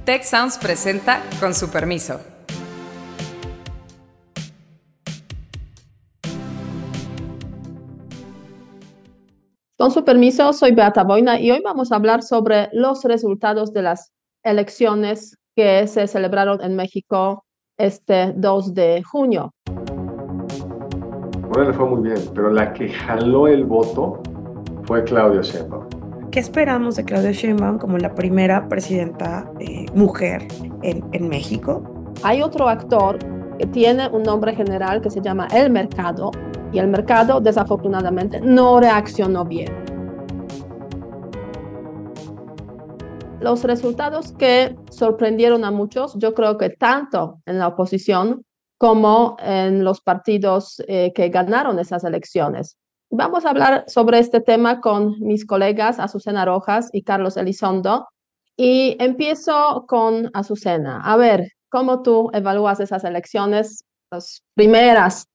Tech Sounds presenta Con su permiso. Con su permiso, soy Beata Boina y hoy vamos a hablar sobre los resultados de las elecciones que se celebraron en México este 2 de junio. Morena le fue muy bien, pero la que jaló el voto fue Claudia Sheinbaum. ¿Qué esperamos de Claudia Sheinbaum como la primera presidenta mujer en México? Hay otro actor que tiene un nombre general que se llama El Mercado y el mercado desafortunadamente no reaccionó bien. Los resultados que sorprendieron a muchos, yo creo que tanto en la oposición como en los partidos que ganaron esas elecciones. Vamos a hablar sobre este tema con mis colegas Azucena Rojas y Carlos Elizondo. Y empiezo con Azucena. A ver, ¿cómo tú evalúas esas elecciones, las primeras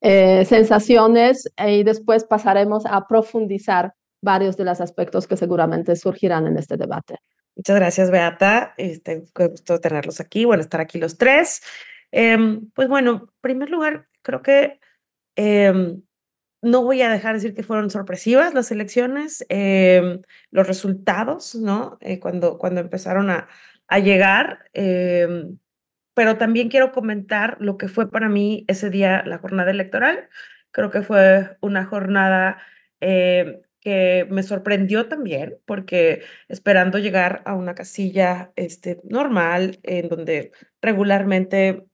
sensaciones? Y después pasaremos a profundizar varios de los aspectos que seguramente surgirán en este debate. Muchas gracias, Beata. Qué gusto tenerlos aquí. Bueno, estar aquí los tres. Pues bueno, en primer lugar, creo que no voy a dejar de decir que fueron sorpresivas las elecciones, los resultados, ¿no? Cuando empezaron a llegar. Pero también quiero comentar lo que fue para mí ese día la jornada electoral. Creo que fue una jornada que me sorprendió también, porque esperando llegar a una casilla normal, en donde regularmente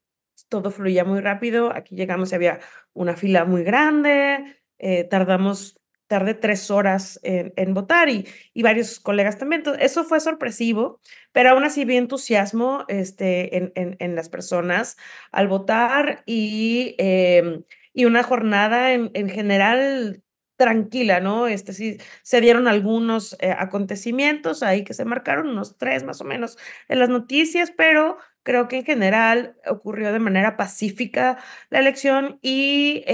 todo fluía muy rápido, aquí llegamos y había una fila muy grande, tardé 3 horas en votar y varios colegas también. Entonces, eso fue sorpresivo, pero aún así vi entusiasmo en las personas al votar y una jornada en general tranquila, ¿no? Sí, se dieron algunos acontecimientos ahí que se marcaron, unos 3 más o menos en las noticias, pero creo que en general ocurrió de manera pacífica la elección y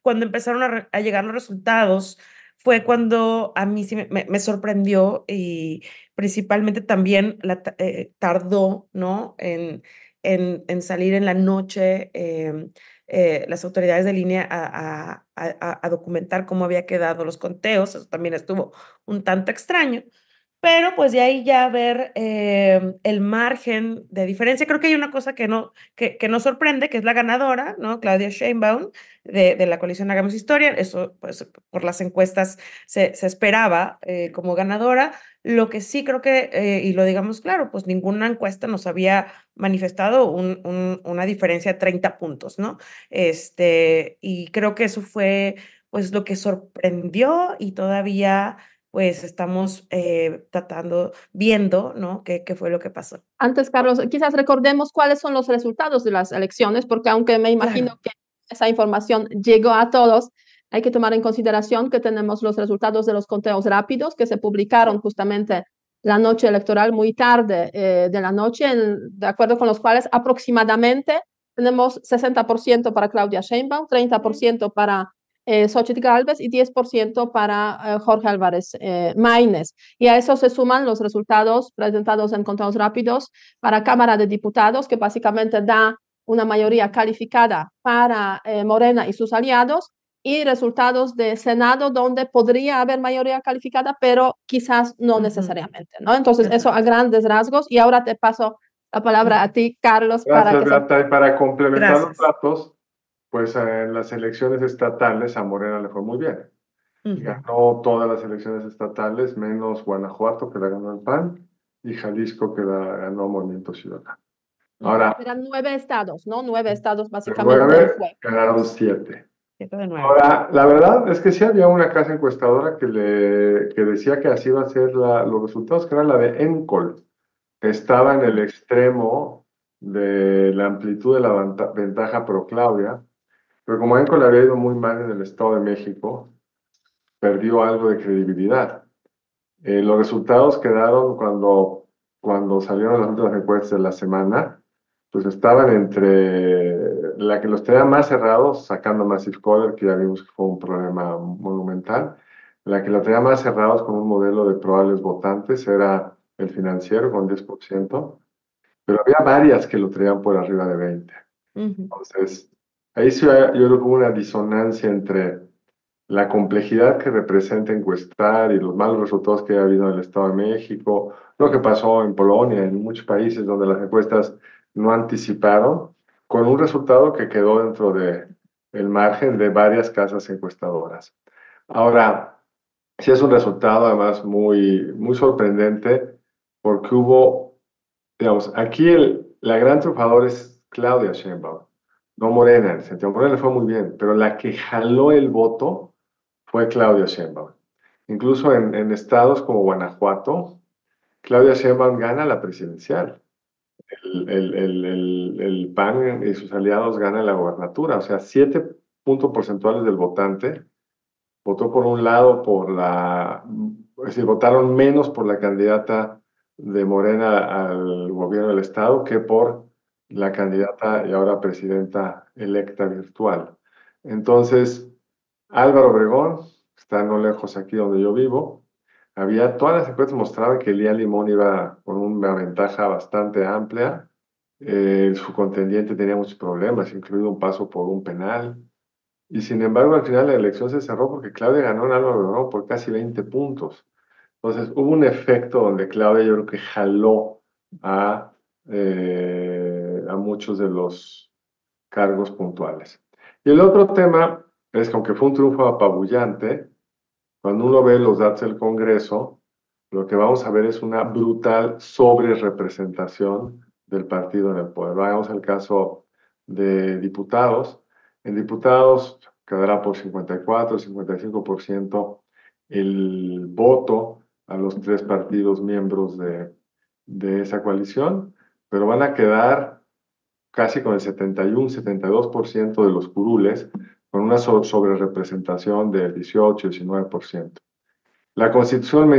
cuando empezaron a llegar los resultados fue cuando a mí sí me sorprendió y principalmente también tardó, ¿no? En salir en la noche las autoridades de línea a documentar cómo había quedado los conteos. Eso también estuvo un tanto extraño. Pero pues de ahí ya ver el margen de diferencia. Creo que hay una cosa que no sorprende, que es la ganadora, ¿no? Claudia Sheinbaum, de la coalición Hagamos Historia. Eso, pues, por las encuestas se esperaba como ganadora. Lo que sí creo que, y lo digamos claro, pues ninguna encuesta nos había manifestado una diferencia de 30 puntos, ¿no? Y creo que eso fue, pues, lo que sorprendió y todavía pues estamos viendo, ¿no? ¿Qué fue lo que pasó? Antes, Carlos, quizás recordemos cuáles son los resultados de las elecciones, porque aunque me imagino Claro. que esa información llegó a todos, hay que tomar en consideración que tenemos los resultados de los conteos rápidos que se publicaron justamente la noche electoral, muy tarde de la noche, de acuerdo con los cuales aproximadamente tenemos 60% para Claudia Sheinbaum, 30% para Xochitl Gálvez y 10% para Jorge Álvarez Maínez. Y a eso se suman los resultados presentados en conteos rápidos para Cámara de Diputados, que básicamente da una mayoría calificada para Morena y sus aliados, y resultados de Senado, donde podría haber mayoría calificada, pero quizás no necesariamente, ¿no? Entonces, eso a grandes rasgos. Y ahora te paso la palabra a ti, Carlos, para Gracias, que Beata. Y para complementar los Gracias. datos, pues en las elecciones estatales a Morena le fue muy bien. Ganó todas las elecciones estatales, menos Guanajuato, que la ganó el PAN, y Jalisco, que la ganó Movimiento Ciudadano. Ahora, eran 9 estados, ¿no? 9 estados de básicamente en 9 juego. ganaron 7. 7 de 9. Ahora, la verdad es que sí había una casa encuestadora que decía que así iba a ser los resultados, que era la de Encol. Estaba en el extremo de la amplitud de la ventaja pro Claudia, pero como Encol le había ido muy mal en el Estado de México, perdió algo de credibilidad. Los resultados quedaron cuando salieron las últimas encuestas de la semana, pues estaban entre la que los tenía más cerrados, sacando Massive Caller, que ya vimos que fue un problema monumental. La que la tenía más cerrados con un modelo de probables votantes era el Financiero con 10%, pero había varias que lo traían por arriba de 20%. Entonces, ahí sí yo creo que hubo una disonancia entre la complejidad que representa encuestar y los malos resultados que ha habido en el Estado de México, lo que pasó en Polonia, en muchos países donde las encuestas no anticiparon, con un resultado que quedó dentro del margen de varias casas encuestadoras. Ahora, sí es un resultado además muy, muy sorprendente porque hubo, digamos, aquí la gran triunfadora es Claudia Sheinbaum, no Morena, en el sentido, Morena le fue muy bien, pero la que jaló el voto fue Claudia Sheinbaum. Incluso en estados como Guanajuato, Claudia Sheinbaum gana la presidencial. El PAN y sus aliados ganan la gobernatura, o sea, 7 puntos porcentuales del votante votó por un lado es decir, votaron menos por la candidata de Morena al gobierno del estado que por la candidata y ahora presidenta electa virtual. Entonces, Álvaro Obregón, está no lejos aquí donde yo vivo, todas las encuestas mostraban que Lía Limón iba con una ventaja bastante amplia. Su contendiente tenía muchos problemas, incluido un paso por un penal. Y sin embargo, al final la elección se cerró porque Claudia ganó en Álvaro Obregón por casi 20 puntos. Entonces, hubo un efecto donde Claudia yo creo que jaló a muchos de los cargos puntuales. Y el otro tema es que aunque fue un triunfo apabullante, cuando uno ve los datos del Congreso, lo que vamos a ver es una brutal sobrerepresentación del partido en el poder. Vamos al caso de diputados. En diputados quedará por 54, 55% el voto a los 3 partidos miembros de esa coalición, pero van a quedar casi con el 71, 72% de los curules, con una sobrerepresentación del 18, 19%. La Constitución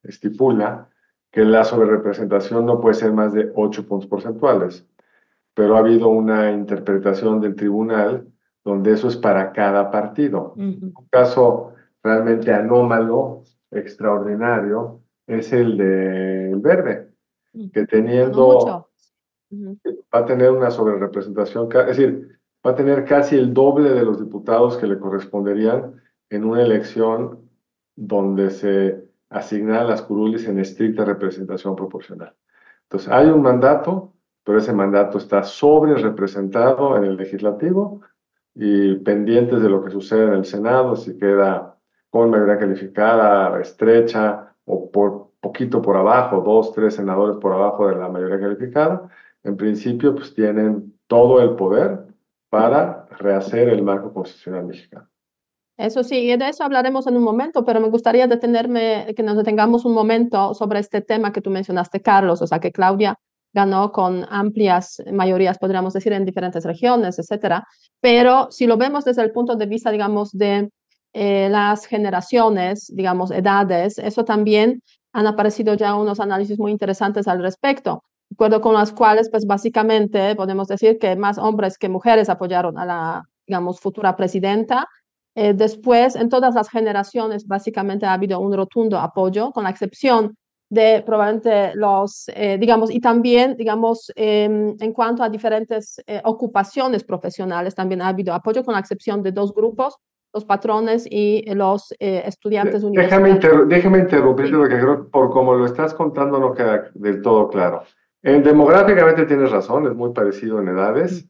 estipula que la sobrerepresentación no puede ser más de 8 puntos porcentuales, pero ha habido una interpretación del tribunal donde eso es para cada partido. Un caso realmente anómalo, extraordinario, es el del Verde, que teniendo, va a tener una sobrerepresentación, es decir, va a tener casi el doble de los diputados que le corresponderían en una elección donde se asignan las curules en estricta representación proporcional. Entonces, hay un mandato, pero ese mandato está sobre representado en el legislativo y pendientes de lo que sucede en el Senado, si queda con mayoría calificada, estrecha o por poquito por abajo, 2, 3 senadores por abajo de la mayoría calificada, en principio pues tienen todo el poder para rehacer el marco constitucional mexicano. Eso sí, y de eso hablaremos en un momento, pero me gustaría que nos detengamos un momento sobre este tema que tú mencionaste, Carlos, o sea, que Claudia ganó con amplias mayorías, podríamos decir, en diferentes regiones, etcétera. Pero si lo vemos desde el punto de vista, digamos, de las generaciones, digamos, edades, eso también han aparecido ya unos análisis muy interesantes al respecto, de acuerdo con los cuales, pues básicamente podemos decir que más hombres que mujeres apoyaron a la, digamos, futura presidenta. Después, en todas las generaciones, básicamente ha habido un rotundo apoyo, con la excepción de probablemente digamos, y también, digamos, en cuanto a diferentes ocupaciones profesionales, también ha habido apoyo, con la excepción de 2 grupos, los patrones y los estudiantes universitarios. Déjame interrumpirte, sí, porque creo que por como lo estás contando no queda del todo claro. Demográficamente tienes razón, es muy parecido en edades,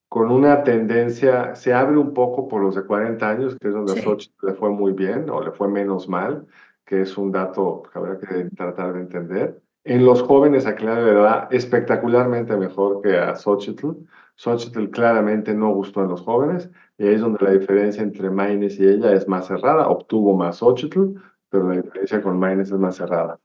con una tendencia, se abre un poco por los de 40 años, que es donde a Xochitl le fue muy bien o le fue menos mal, que es un dato que habrá que tratar de entender. En los jóvenes a Claudia le va espectacularmente mejor que a Xochitl. Xochitl claramente no gustó en los jóvenes, y ahí es donde la diferencia entre Maynes y ella es más cerrada. Obtuvo más Xochitl, pero la diferencia con Maynes es más cerrada.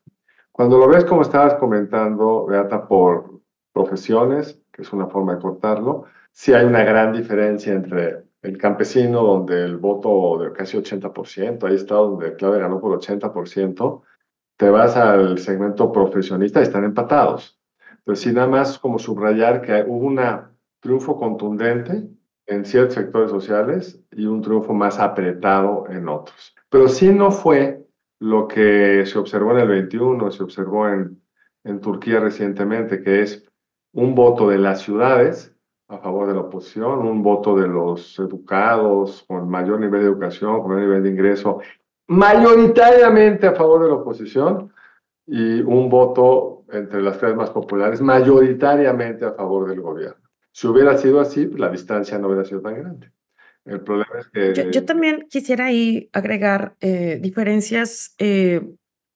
Cuando lo ves como estabas comentando, Beata, por profesiones, que es una forma de cortarlo, sí hay una gran diferencia entre el campesino, donde el voto de casi 80%, ahí está donde Claudia ganó por 80%, te vas al segmento profesionista y están empatados. Entonces, sí, nada más como subrayar que hubo un triunfo contundente en ciertos sectores sociales y un triunfo más apretado en otros. Pero sí no fue lo que se observó en el 21, se observó en Turquía recientemente, que es un voto de las ciudades a favor de la oposición, un voto de los educados con mayor nivel de educación, con mayor nivel de ingreso, mayoritariamente a favor de la oposición, y un voto entre las clases más populares, mayoritariamente a favor del gobierno. Si hubiera sido así, pues la distancia no hubiera sido tan grande. El problema es Yo que también quisiera ahí agregar diferencias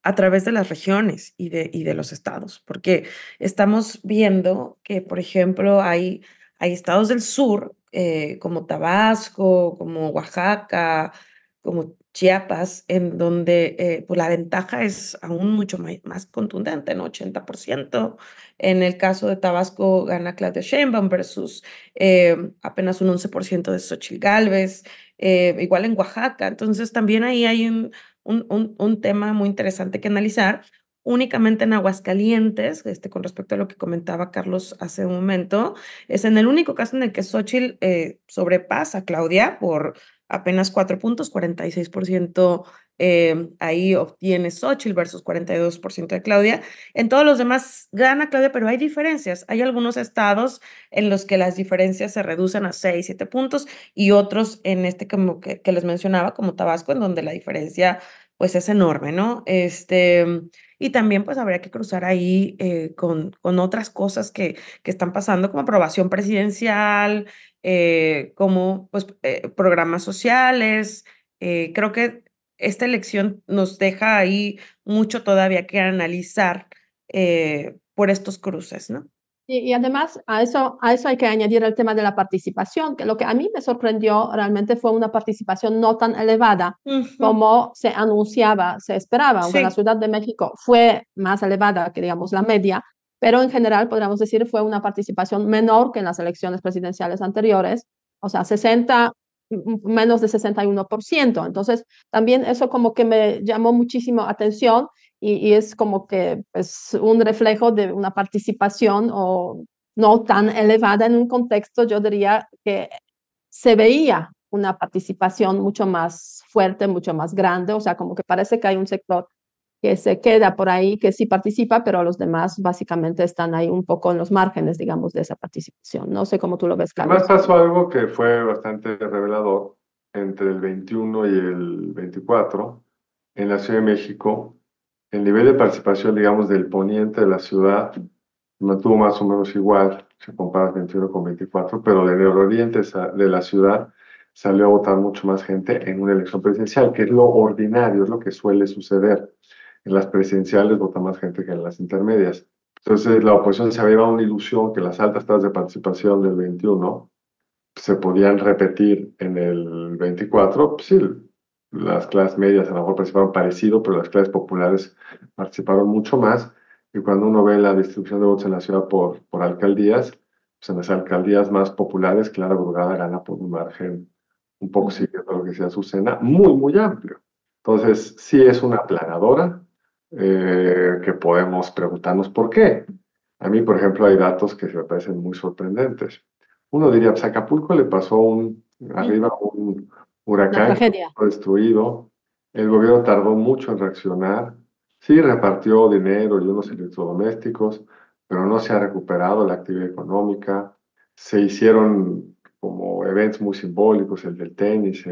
a través de las regiones y de los estados, porque estamos viendo que, por ejemplo, hay estados del sur, como Tabasco, como Oaxaca, como Chiapas, en donde pues la ventaja es aún mucho más contundente, ¿no? 80%. En el caso de Tabasco gana Claudia Sheinbaum versus apenas un 11% de Xochitl Gálvez. Igual en Oaxaca. Entonces, también ahí hay un tema muy interesante que analizar. Únicamente en Aguascalientes, con respecto a lo que comentaba Carlos hace un momento, es en el único caso en el que Xochitl sobrepasa a Claudia por apenas 4 puntos, 46% ahí obtiene Xochitl versus 42% de Claudia. En todos los demás gana Claudia, pero hay diferencias. Hay algunos estados en los que las diferencias se reducen a 6, 7 puntos y otros en como que les mencionaba, como Tabasco, en donde la diferencia pues es enorme, ¿no? Y también pues habría que cruzar ahí con otras cosas que están pasando, como aprobación presidencial, como pues programas sociales. Creo que esta elección nos deja ahí mucho todavía que analizar por estos cruces, ¿no? Y además a eso hay que añadir el tema de la participación, que lo que a mí me sorprendió realmente fue una participación no tan elevada como se anunciaba, se esperaba, aunque la Sí. Ciudad de México fue más elevada que, digamos, la media, pero en general, podríamos decir, fue una participación menor que en las elecciones presidenciales anteriores, o sea, menos de 61%. Entonces, también eso como que me llamó muchísimo atención y es como que es un reflejo de una participación o no tan elevada en un contexto, yo diría que se veía una participación mucho más fuerte, mucho más grande, o sea, como que parece que hay un sector que se queda por ahí, que sí participa, pero los demás básicamente están ahí un poco en los márgenes, digamos, de esa participación. No sé cómo tú lo ves, además Carlos. pasó algo que fue bastante revelador entre el 21 y el 24. En la Ciudad de México, el nivel de participación, digamos, del poniente de la ciudad mantuvo más o menos igual, se compara 21 con 24, pero del oriente de la ciudad salió a votar mucho más gente en una elección presidencial, que es lo ordinario, es lo que suele suceder. En las presidenciales vota más gente que en las intermedias. Entonces la oposición se había llevado una ilusión que las altas tasas de participación del 21 se podían repetir en el 24. Pues sí, las clases medias a lo mejor participaron parecido, pero las clases populares participaron mucho más. Y cuando uno ve la distribución de votos en la ciudad por alcaldías, pues en las alcaldías más populares, Clara Brugada gana por un margen un poco siguiendo lo que decía Azucena, muy, muy amplio. Entonces, sí es una aplanadora que podemos preguntarnos por qué. A mí, por ejemplo, hay datos que me parecen muy sorprendentes. Uno diría, pues a Acapulco le pasó arriba un Una huracán que tragedia. fue destruido. El gobierno tardó mucho en reaccionar. Sí repartió dinero y unos electrodomésticos, pero no se ha recuperado la actividad económica. Se hicieron como eventos muy simbólicos, el del tenis,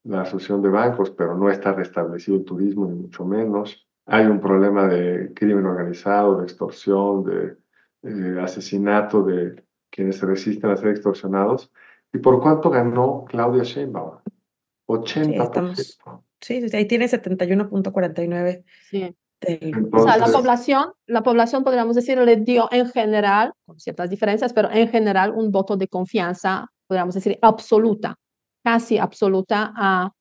la asociación de bancos, pero no está restablecido el turismo, ni mucho menos. Hay un problema de crimen organizado, de extorsión, de asesinato de quienes se resisten a ser extorsionados. ¿Y por cuánto ganó Claudia Sheinbaum? Sí, 80%. sí, ahí tiene 71.49 Sí. del O sea, Entonces, la población, podríamos decir, le dio en general, con ciertas diferencias, pero en general un voto de confianza, podríamos decir, absoluta, casi absoluta a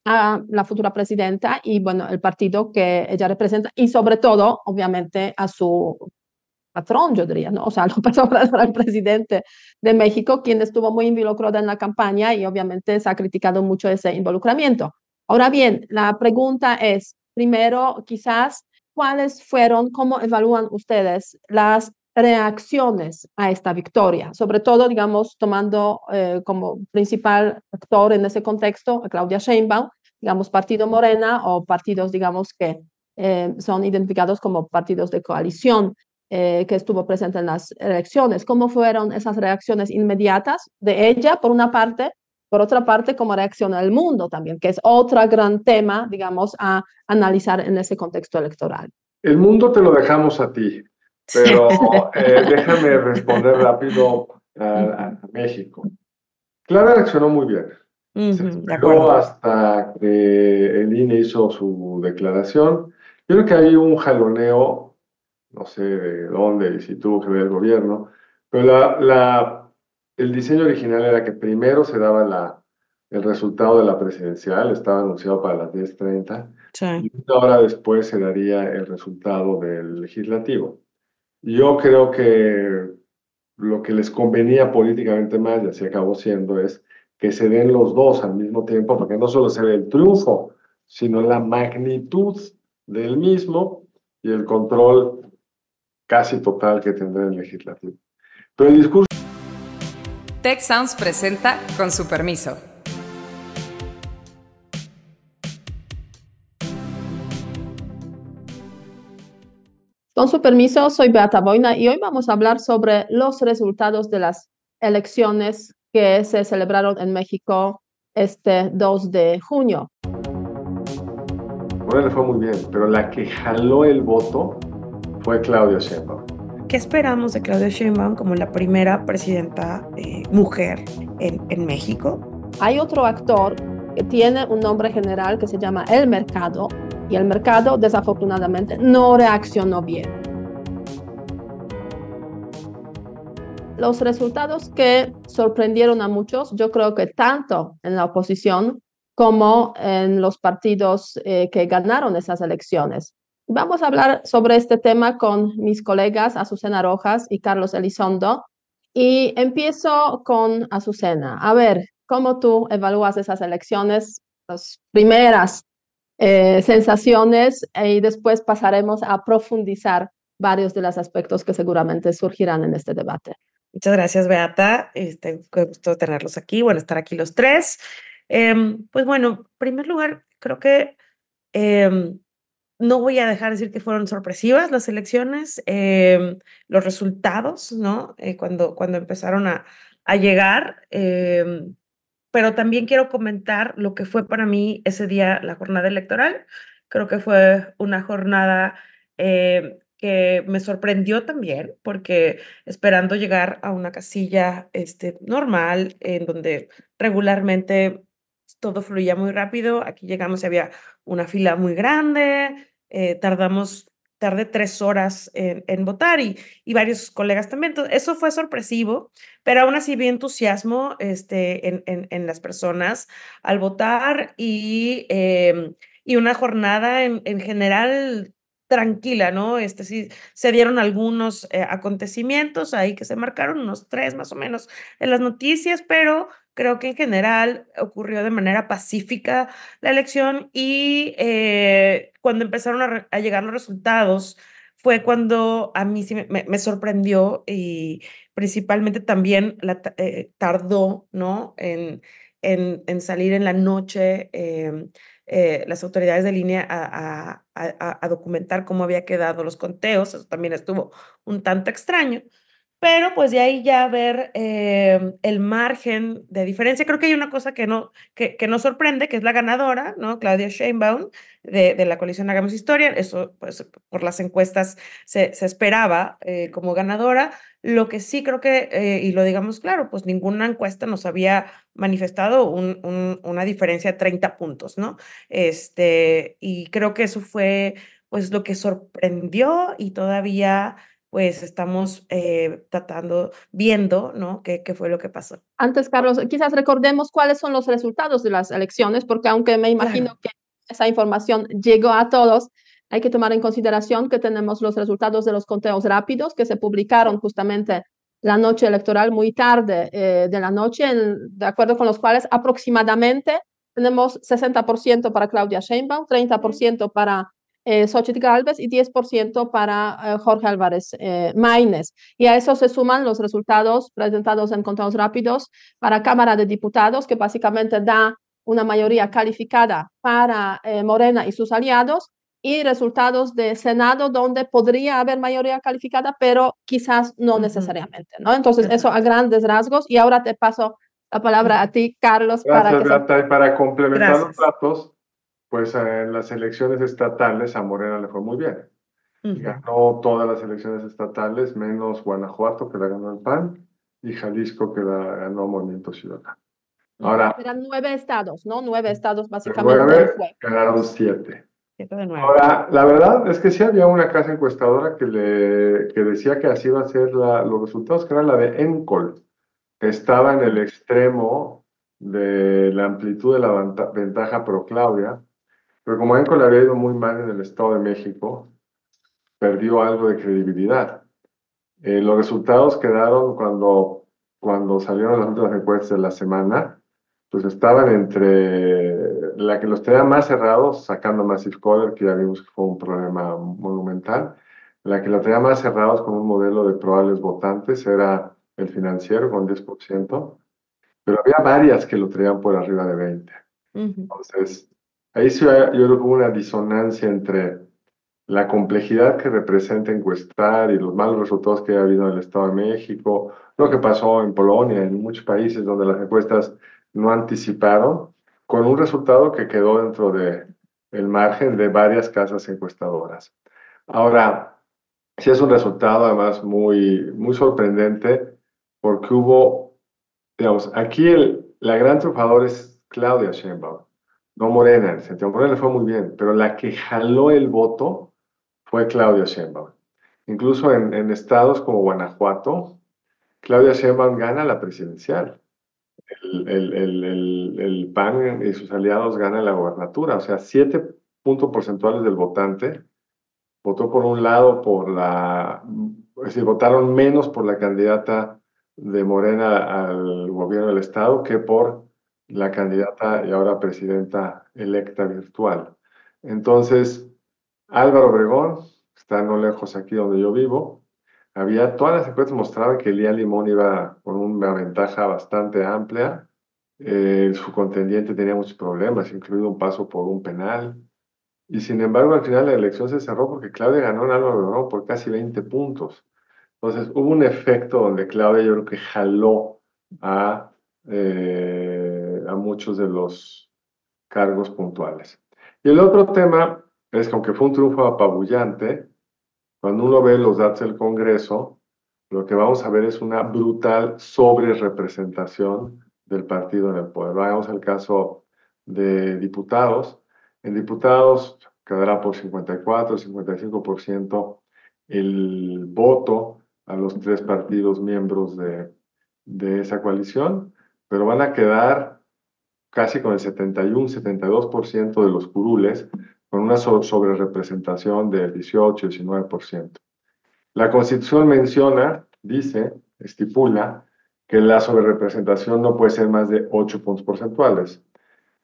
la futura presidenta y, bueno, el partido que ella representa y sobre todo, obviamente, a su patrón, yo diría, ¿no? O sea, López Obrador, el presidente de México, quien estuvo muy involucrado en la campaña y obviamente se ha criticado mucho ese involucramiento. Ahora bien, la pregunta es, primero, quizás, ¿cuáles fueron, cómo evalúan ustedes las reacciones a esta victoria? Sobre todo, digamos, tomando como principal actor en ese contexto a Claudia Sheinbaum, digamos, Partido Morena o partidos, digamos, que son identificados como partidos de coalición, que estuvo presente en las elecciones. ¿Cómo fueron esas reacciones inmediatas de ella, por una parte? Por otra parte, cómo reacciona el mundo también, que es otro gran tema, digamos, a analizar en ese contexto electoral. El mundo te lo dejamos a ti, pero déjame responder rápido a México. Claudia reaccionó muy bien. Se De esperó acuerdo. hasta que el INE hizo su declaración. Yo creo que hay un jaloneo, no sé de dónde y si tuvo que ver el gobierno, pero el diseño original era que primero se daba el resultado de la presidencial, estaba anunciado para las 10:30, Sí. y una hora después se daría el resultado del legislativo. Yo creo que lo que les convenía políticamente más, y así acabó siendo, es que se den los dos al mismo tiempo, porque no solo se ve el triunfo, sino la magnitud del mismo y el control casi total que tendrá el legislativo. Pero el discurso... Tech Sounds presenta con su permiso. Con su permiso, soy Beata Boina y hoy vamos a hablar sobre los resultados de las elecciones que se celebraron en México este 2 de junio. Bueno, le fue muy bien, pero la que jaló el voto fue Claudia Sheinbaum. ¿Qué esperamos de Claudia Sheinbaum como la primera presidenta mujer en México? Hay otro actor que tiene un nombre general que se llama El Mercado, y el mercado desafortunadamente no reaccionó bien. Los resultados que sorprendieron a muchos, yo creo que tanto en la oposición como en los partidos que ganaron esas elecciones. Vamos a hablar sobre este tema con mis colegas Azucena Rojas y Carlos Elizondo. Y empiezo con Azucena. A ver, ¿cómo tú evalúas esas elecciones, las primeras sensaciones, y después pasaremos a profundizar varios de los aspectos que seguramente surgirán en este debate? Muchas gracias, Beata. Qué gusto tenerlos aquí. Bueno, estar aquí los tres. Pues bueno, en primer lugar, creo que no voy a dejar de decir que fueron sorpresivas las elecciones, los resultados, ¿no? Cuando empezaron a llegar. Pero también quiero comentar lo que fue para mí ese día la jornada electoral. Creo que fue una jornada que me sorprendió también, porque esperando llegar a una casilla normal, en donde regularmente todo fluía muy rápido, aquí llegamos y había una fila muy grande, tardé 3 horas en votar y varios colegas también. Entonces, eso fue sorpresivo, pero aún así vi entusiasmo en las personas al votar y una jornada en general tranquila, ¿no? Sí, se dieron algunos acontecimientos ahí que se marcaron, unos 3 más o menos en las noticias, pero creo que en general ocurrió de manera pacífica la elección y cuando empezaron a llegar los resultados fue cuando a mí sí me sorprendió y principalmente también tardó, ¿no? En salir en la noche las autoridades de línea a documentar cómo había quedado los conteos. Eso también estuvo un tanto extraño. Pero pues de ahí ya ver el margen de diferencia. Creo que hay una cosa que no sorprende, que es la ganadora, ¿no? Claudia Sheinbaum, de la coalición Hagamos Historia. Eso, pues, por las encuestas se esperaba como ganadora. Lo que sí creo que, y lo digamos claro, pues ninguna encuesta nos había manifestado una diferencia de 30 puntos, ¿no? Y creo que eso fue, pues, lo que sorprendió y todavía pues estamos viendo, ¿no? ¿Qué fue lo que pasó? Antes, Carlos, quizás recordemos cuáles son los resultados de las elecciones, porque aunque me imagino Claro. que esa información llegó a todos, hay que tomar en consideración que tenemos los resultados de los conteos rápidos que se publicaron justamente la noche electoral, muy tarde de la noche, de acuerdo con los cuales aproximadamente tenemos 60% para Claudia Sheinbaum, 30% para Xochitl Gálvez y 10% para Jorge Álvarez Maínez. Y a eso se suman los resultados presentados en conteos rápidos para Cámara de Diputados, que básicamente da una mayoría calificada para Morena y sus aliados, y resultados de Senado donde podría haber mayoría calificada, pero quizás no necesariamente, ¿no? Entonces, eso a grandes rasgos. Y ahora te paso la palabra a ti, Carlos, para Gracias, que Beata. Y para complementar los Gracias. datos, pues en las elecciones estatales a Morena le fue muy bien. Ganó todas las elecciones estatales, menos Guanajuato, que la ganó el PAN, y Jalisco, que la ganó Movimiento Ciudadano. Ahora, eran 9 estados, ¿no? 9 estados de básicamente. 9 ganaron 7. 7 de 9. Ahora, la verdad es que sí había una casa encuestadora que decía que así iba a ser los resultados, que era la de Encol. Estaba en el extremo de la amplitud de la ventaja pro Claudia, pero como Encol le había ido muy mal en el Estado de México, perdió algo de credibilidad. Los resultados quedaron cuando salieron las últimas encuestas de la semana, pues estaban entre la que los tenía más cerrados, sacando Massive Caller, que ya vimos que fue un problema monumental. La que lo tenía más cerrados con un modelo de probables votantes era el Financiero con 10%, pero había varias que lo traían por arriba de 20%. Entonces, ahí sí yo creo que hubo una disonancia entre la complejidad que representa encuestar y los malos resultados que ha habido en el Estado de México, lo que pasó en Polonia, en muchos países donde las encuestas no anticiparon, con un resultado que quedó dentro del margen de varias casas encuestadoras. Ahora, sí es un resultado además muy sorprendente porque hubo, digamos, aquí la gran triunfadora es Claudia Sheinbaum, no Morena, en el sentido, Morena le fue muy bien, pero la que jaló el voto fue Claudia Sheinbaum. Incluso en estados como Guanajuato, Claudia Sheinbaum gana la presidencial. El PAN y sus aliados ganan la gobernatura. O sea, 7 puntos porcentuales del votante votó por un lado es decir, votaron menos por la candidata de Morena al gobierno del estado que por la candidata y ahora presidenta electa virtual. Entonces, Álvaro Obregón, está no lejos aquí donde yo vivo, todas las encuestas mostraban que Lía Limón iba con una ventaja bastante amplia. Su contendiente tenía muchos problemas, incluido un paso por un penal. Y sin embargo, al final la elección se cerró porque Claudia ganó en Álvaro Obregón por casi 20 puntos. Entonces, hubo un efecto donde Claudia yo creo que jaló a muchos de los cargos puntuales. Y el otro tema es que aunque fue un triunfo apabullante, cuando uno ve los datos del Congreso, lo que vamos a ver es una brutal sobrerepresentación del partido en el poder. Vamos al caso de diputados. En diputados quedará por 54, 55% el voto a los 3 partidos miembros de esa coalición, pero van a quedar casi con el 71, 72% de los curules, con una sobrerepresentación del 18, 19%. La Constitución estipula que la sobrerepresentación no puede ser más de 8 puntos porcentuales,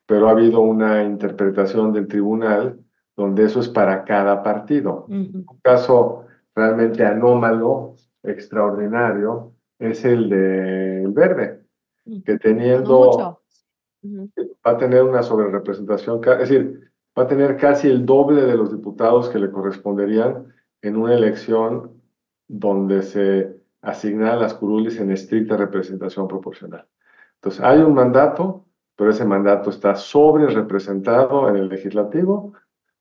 pero ha habido una interpretación del tribunal donde eso es para cada partido. Un caso realmente anómalo, extraordinario, es el del Verde, que va a tener una sobrerepresentación, es decir, va a tener casi el doble de los diputados que le corresponderían en una elección donde se asignan las curules en estricta representación proporcional. Entonces, hay un mandato, pero ese mandato está sobrerepresentado en el legislativo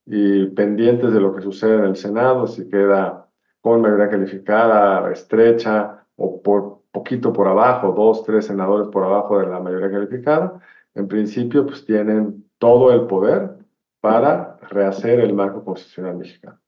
y pendientes de lo que sucede en el Senado, si queda con mayoría calificada, estrecha o por poquito por abajo, 2, 3 senadores por abajo de la mayoría calificada. En principio, pues tienen todo el poder para rehacer el marco constitucional mexicano.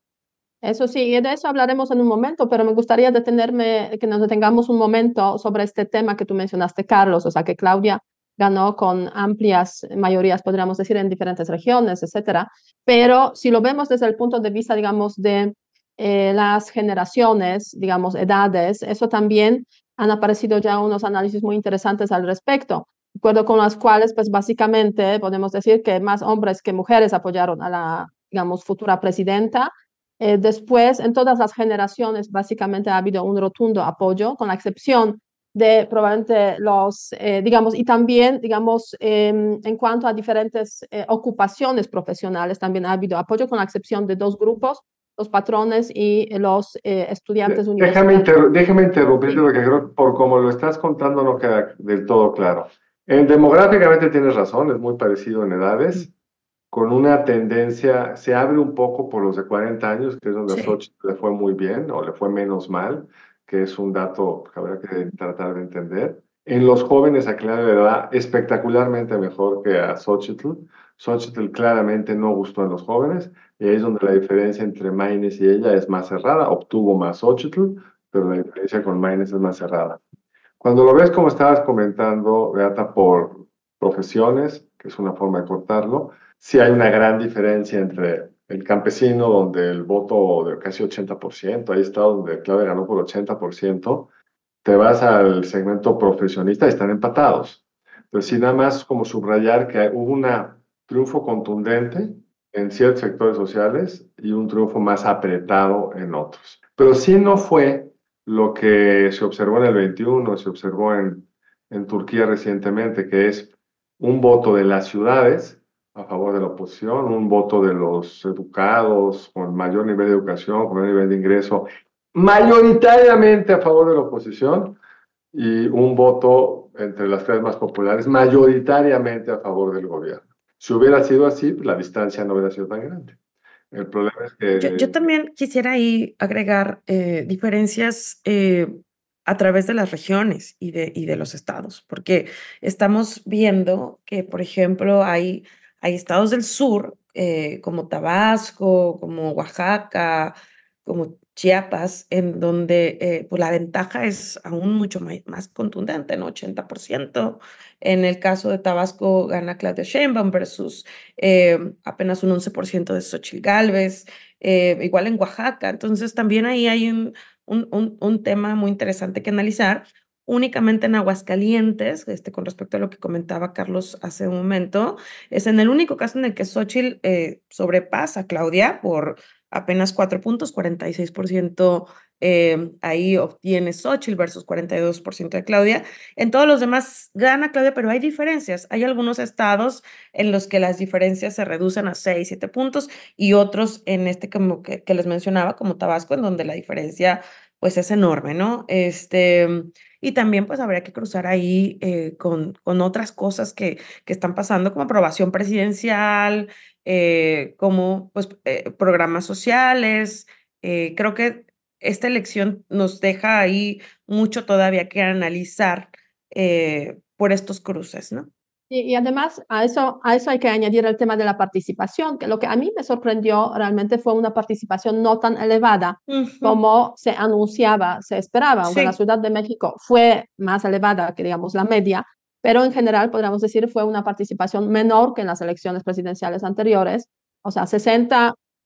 Eso sí, y de eso hablaremos en un momento, pero me gustaría que nos detengamos un momento sobre este tema que tú mencionaste, Carlos, o sea, que Claudia ganó con amplias mayorías, podríamos decir, en diferentes regiones, etcétera. Pero si lo vemos desde el punto de vista, digamos, de las generaciones, digamos, edades, eso también han aparecido ya unos análisis muy interesantes al respecto, de acuerdo con las cuales, pues básicamente podemos decir que más hombres que mujeres apoyaron a la, digamos, futura presidenta. Después, en todas las generaciones, básicamente ha habido un rotundo apoyo, con la excepción de probablemente digamos, y también, digamos, en cuanto a diferentes ocupaciones profesionales, también ha habido apoyo con la excepción de dos grupos, los patrones y los estudiantes universitarios. Déjame interrumpirte Sí. porque creo que por como lo estás contando no queda del todo claro. Demográficamente tienes razón, es muy parecido en edades, con una tendencia, se abre un poco por los de 40 años, que es donde a Sí, Xochitl le fue muy bien o le fue menos mal, que es un dato que habrá que tratar de entender. En los jóvenes a Clara le va espectacularmente mejor que a Xochitl. Xochitl claramente no gustó en los jóvenes, y ahí es donde la diferencia entre Maynes y ella es más cerrada. Obtuvo más Xochitl, pero la diferencia con Maynes es más cerrada. Cuando lo ves como estabas comentando, Beata, por profesiones, que es una forma de cortarlo, sí hay una gran diferencia entre el campesino, donde el voto de casi 80%, ahí está donde Claudia ganó por 80%, te vas al segmento profesionista y están empatados. Entonces, sí, nada más como subrayar que hubo un triunfo contundente en ciertos sectores sociales y un triunfo más apretado en otros. Pero sí no fue lo que se observó en el 21, se observó en Turquía recientemente, que es un voto de las ciudades a favor de la oposición, un voto de los educados con mayor nivel de educación, con mayor nivel de ingreso, mayoritariamente a favor de la oposición, y un voto entre las clases más populares mayoritariamente a favor del gobierno. Si hubiera sido así, pues la distancia no hubiera sido tan grande. El problema es yo que también quisiera ahí agregar diferencias a través de las regiones y de los estados, porque estamos viendo que, por ejemplo, hay estados del sur, como Tabasco, como Oaxaca, como Chiapas, en donde pues la ventaja es aún mucho más contundente, ¿no? 80%. En el caso de Tabasco gana Claudia Sheinbaum versus apenas un 11% de Xochitl Gálvez, igual en Oaxaca. Entonces también ahí hay un tema muy interesante que analizar. Únicamente en Aguascalientes, con respecto a lo que comentaba Carlos hace un momento, es en el único caso en el que Xochitl sobrepasa a Claudia por apenas 4 puntos, 46% ahí obtiene Xochitl versus 42% de Claudia. En todos los demás gana Claudia, pero hay diferencias. Hay algunos estados en los que las diferencias se reducen a 6, 7 puntos y otros en como que les mencionaba, como Tabasco, en donde la diferencia pues es enorme, ¿no? Y también pues habría que cruzar ahí con otras cosas que están pasando, como aprobación presidencial, como pues programas sociales. Creo que esta elección nos deja ahí mucho todavía que analizar por estos cruces, ¿no? Y además a eso hay que añadir el tema de la participación, que lo que a mí me sorprendió realmente fue una participación no tan elevada Ujú. como se anunciaba, se esperaba, aunque la Sí, Ciudad de México fue más elevada que, digamos, la media, pero en general, podríamos decir, fue una participación menor que en las elecciones presidenciales anteriores, o sea,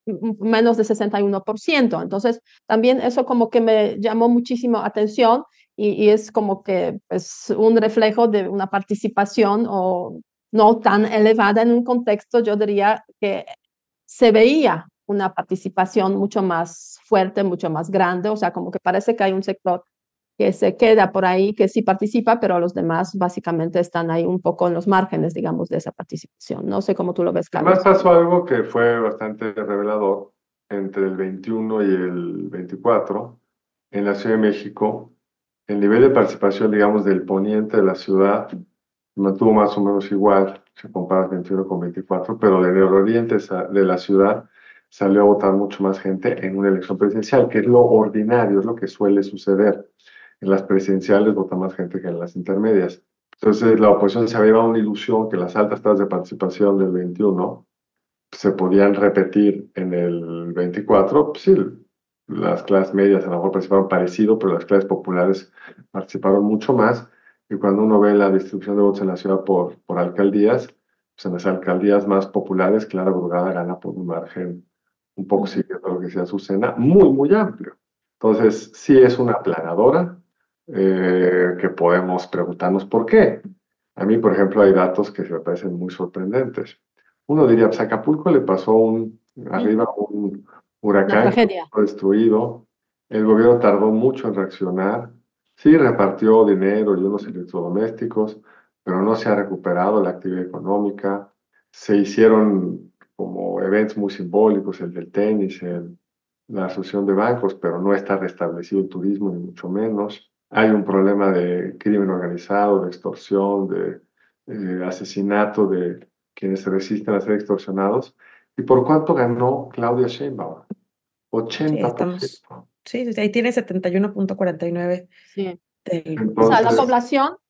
menos de 61%. Entonces, también eso como que me llamó muchísimo atención y es como que es un reflejo de una participación o no tan elevada en un contexto, yo diría que se veía una participación mucho más fuerte, mucho más grande, o sea, como que parece que hay un sector que se queda por ahí, que sí participa, pero los demás básicamente están ahí un poco en los márgenes, digamos, de esa participación. No sé cómo tú lo ves, además Carlos. pasó algo que fue bastante revelador entre el 21 y el 24 en la Ciudad de México. El nivel de participación, digamos, del poniente de la ciudad mantuvo más o menos igual, se compara 21 con 24, pero del oriente de la ciudad salió a votar mucho más gente en una elección presidencial, que es lo ordinario, es lo que suele suceder. En las presidenciales vota más gente que en las intermedias. Entonces la oposición se había llevado una ilusión que las altas tasas de participación del 21 se podían repetir en el 24. Pues sí, las clases medias a lo mejor participaron parecido, pero las clases populares participaron mucho más. Y cuando uno ve la distribución de votos en la ciudad por alcaldías, pues en las alcaldías más populares, Clara Brugada gana por un margen un poco siguiendo lo que sea Azucena, muy, muy amplio. Entonces, sí es una aplanadora que podemos preguntarnos por qué. A mí, por ejemplo, hay datos que me parecen muy sorprendentes. Uno diría, pues a Acapulco le pasó arriba un Una huracán que tragedia. fue destruido. El gobierno tardó mucho en reaccionar. Sí, repartió dinero y unos electrodomésticos, pero no se ha recuperado la actividad económica. Se hicieron como eventos muy simbólicos, el del tenis, la asociación de bancos, pero no está restablecido el turismo, ni mucho menos. Hay un problema de crimen organizado, de extorsión, de asesinato de quienes se resisten a ser extorsionados. ¿Y por cuánto ganó Claudia Sheinbaum? Sí, 80%. sí, ahí tiene 71.49 Sí. O sea, Entonces,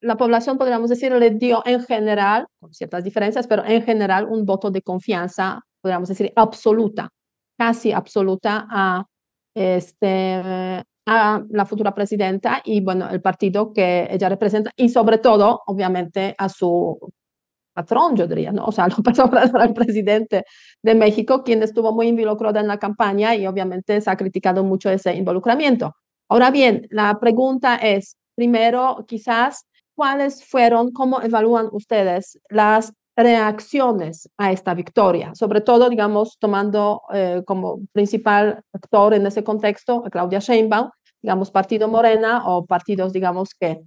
la población, podríamos decir, le dio en general, con ciertas diferencias, pero en general un voto de confianza, podríamos decir, absoluta, casi absoluta a la futura presidenta y, bueno, el partido que ella representa y sobre todo, obviamente, a su patrón, yo diría, ¿no? O sea, López Obrador, el presidente de México, quien estuvo muy involucrado en la campaña y obviamente se ha criticado mucho ese involucramiento. Ahora bien, la pregunta es, primero, quizás, ¿cuáles fueron, cómo evalúan ustedes las reacciones a esta victoria? Sobre todo, digamos, tomando como principal actor en ese contexto a Claudia Sheinbaum, digamos, Partido Morena o partidos, digamos, que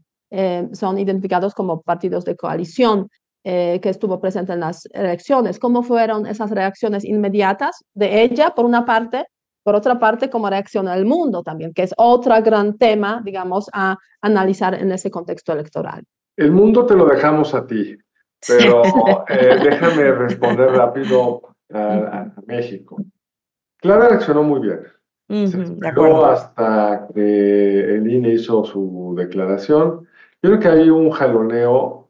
son identificados como partidos de coalición que estuvo presente en las elecciones. ¿Cómo fueron esas reacciones inmediatas de ella, por una parte? Por otra parte, cómo reacciona el mundo también, que es otro gran tema, digamos, a analizar en ese contexto electoral. el mundo te lo dejamos a ti, pero déjame responder rápido a México. Clara reaccionó muy bien. Se Ujú, de esperó acuerdo. hasta que el INE hizo su declaración. Yo creo que hay un jaloneo,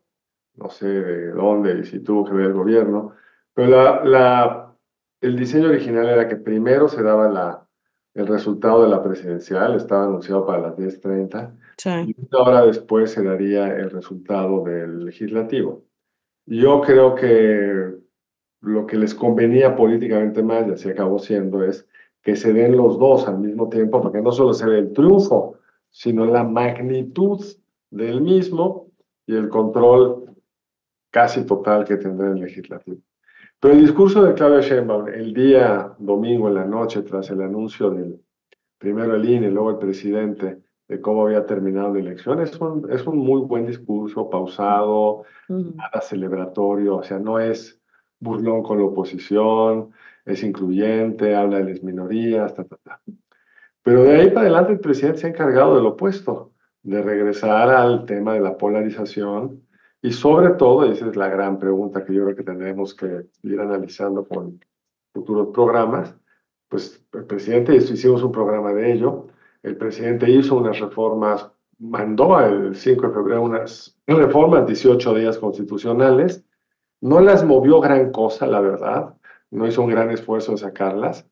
no sé de dónde y si tuvo que ver el gobierno, pero el diseño original era que primero se daba el resultado de la presidencial, estaba anunciado para las 10:30, Sí. y una hora después se daría el resultado del legislativo. Yo creo que lo que les convenía políticamente más, y así acabó siendo, es que se den los dos al mismo tiempo, porque no solo se ve el triunfo, sino la magnitud del mismo y el control casi total que tendrá el legislativo. Pero el discurso de Claudia Sheinbaum el día domingo en la noche, tras el anuncio del primero el INE, luego el presidente, de cómo había terminado la elección, es un muy buen discurso, pausado, Ujú. nada celebratorio, o sea, no es burlón con la oposición, es incluyente, habla de las minorías, ta, ta, ta. Pero de ahí para adelante el presidente se ha encargado de lo opuesto, de regresar al tema de la polarización y sobre todo, y esa es la gran pregunta que yo creo que tendremos que ir analizando con futuros programas, pues el presidente, hicimos un programa de ello, el presidente hizo unas reformas, mandó el 5 de febrero unas reformas, 18 días constitucionales, no las movió gran cosa, la verdad, no hizo un gran esfuerzo de sacarlas,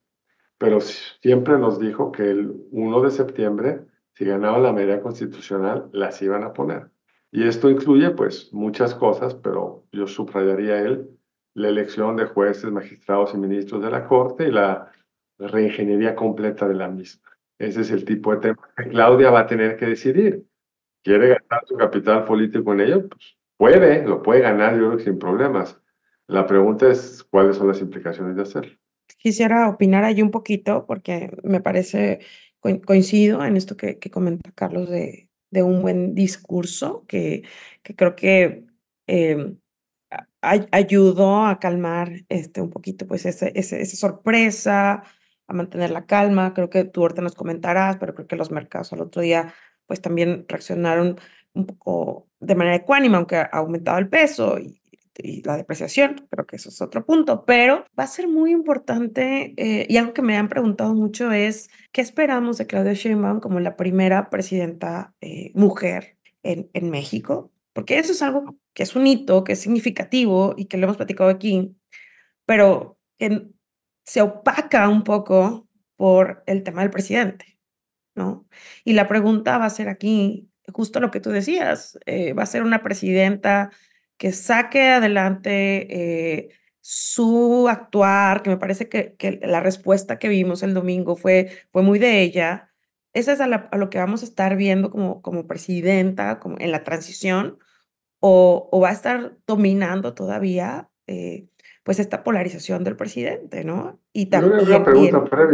pero siempre nos dijo que el 1 de septiembre, si ganaba la mayoría constitucional, las iban a poner. Y esto incluye, pues, muchas cosas, pero yo subrayaría la elección de jueces, magistrados y ministros de la Corte y la reingeniería completa de la misma. Ese es el tipo de tema que Claudia va a tener que decidir. ¿Quiere gastar su capital político en ello? Pues lo puede ganar, yo creo que sin problemas. La pregunta es cuáles son las implicaciones de hacerlo. Quisiera opinar ahí un poquito porque me parece, coincido en esto que comenta Carlos de un buen discurso que creo que ayudó a calmar un poquito pues esa sorpresa, a mantener la calma. Creo que tú ahorita nos comentarás, pero creo que los mercados al otro día pues también reaccionaron un poco de manera ecuánime, aunque ha aumentado el peso y la depreciación, creo que eso es otro punto, pero va a ser muy importante, y algo que me han preguntado mucho es, ¿qué esperamos de Claudia Sheinbaum como la primera presidenta mujer en México? Porque eso es algo que es un hito, que es significativo y que lo hemos platicado aquí, pero que se opaca un poco por el tema del presidente, ¿no? Y la pregunta va a ser aquí, justo lo que tú decías, va a ser una presidenta que saque adelante su actuar, que me parece que la respuesta que vimos el domingo fue muy de ella. Esa es a lo que vamos a estar viendo como presidenta, como en la transición, o va a estar dominando todavía pues esta polarización del presidente, ¿no? Y, Yo creo que una y pregunta en previa.